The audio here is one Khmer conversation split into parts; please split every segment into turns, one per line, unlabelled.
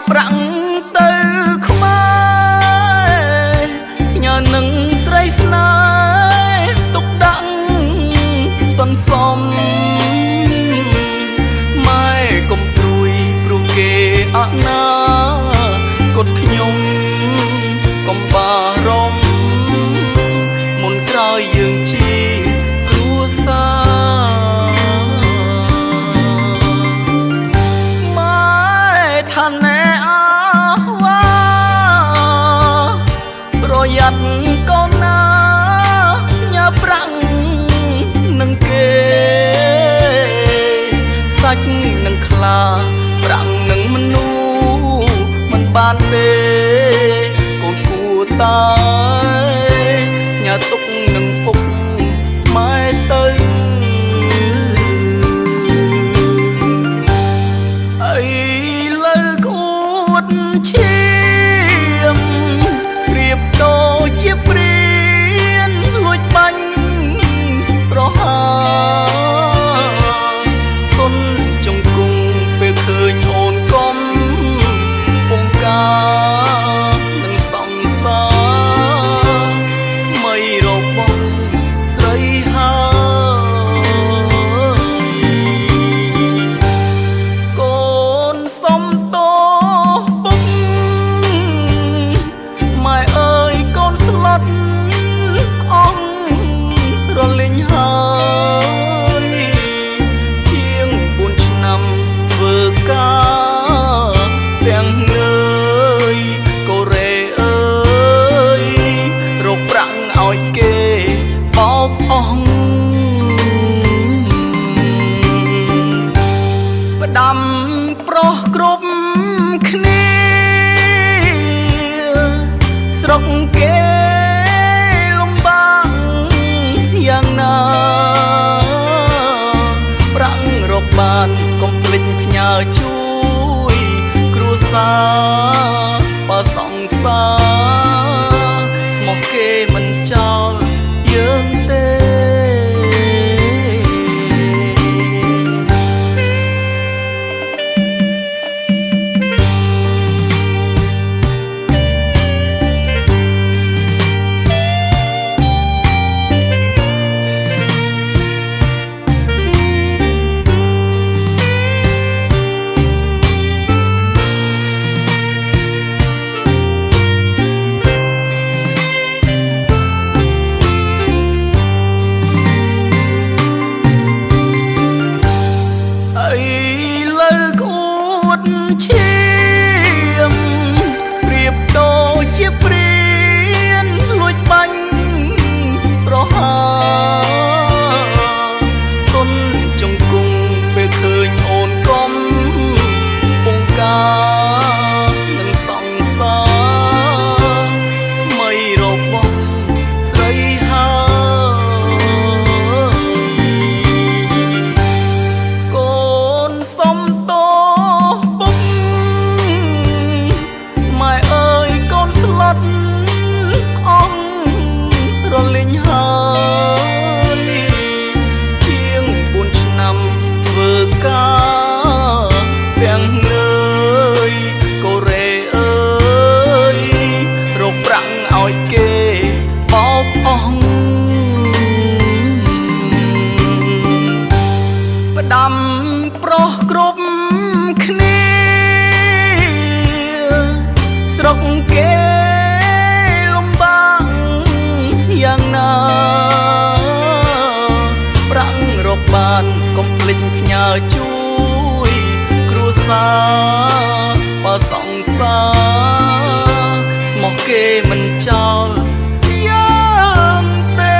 ប្រាំងទៅខ្មែរញ៉ានឹងស្រីស្នេហ៍ទុកដាក់សន្សំម៉ែកុំព្រួយព្រោះគេអណាកត់ខ្ញុំកុំបារម្ភមុនក្រោយយើងជាគ្រួសារម៉ែថាណែអាវ៉ាប្រយ័ត្នកូនណាញ៉ាប្រាំងនឹងគេសាច់នឹងខ្លាប្រាំងនឹងមនុស្សមិនបានទេកូនគួរតាញ៉ាទុកនឹងពុកម៉ែទៅអីលើកអួតឈាមប្រៀបដូចជាព្រានលួចបាញ់ប្រហាគុណចង្គង់ពេលឃើញអូនកុំពងកានឹងសង្សារថ្មីរបស់ស្រីហើយកូនសុំទោសពុកម៉ែអើយកូនស្លុតអស់រលីងហើយជាង4ឆ្នាំធ្វើការទាំងនឿយកូរ៉េអើយរកប្រាក់ឲ្យគេបោកអស់ផ្ដាំប្រុសគ្រប់គ្នាស្រុកគេលំបាកយ៉ាងណាប្រាក់រកបានកុំភ្លេចផ្ញើជួយគ្រួសារបើសង្សារស្មោះគេមិនចោលយើងទេលើកអួតឈាមប្រៀបដូចជាព្រានលួចបាញ់ប្រហាគុណចង្គង់ពេលឃើញអូនកុំពងកានឹងសង្សារថ្មីរបស់ស្រីហើយកូនសុំទោសពុកម៉ែអើយកូនស្លុតអស់រលីងហើយជាង4ឆ្នាំធ្វើការទាំងនឿយកូរ៉េអើយរកប្រាក់ឲ្យគេបោកអស់ផ្ដាំប្រុសគ្រប់គ្នាស្រុកគេលំបាកយ៉ាងណាប្រាក់រកបានកុំភ្លេចផ្ញើជួយគ្រួសារបើសង្សារស្មោះគេមិនចោលយើងទេ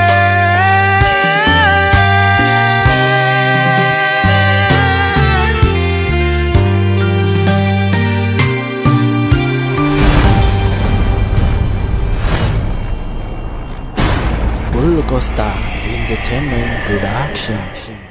Bull Costa Entertainment Production.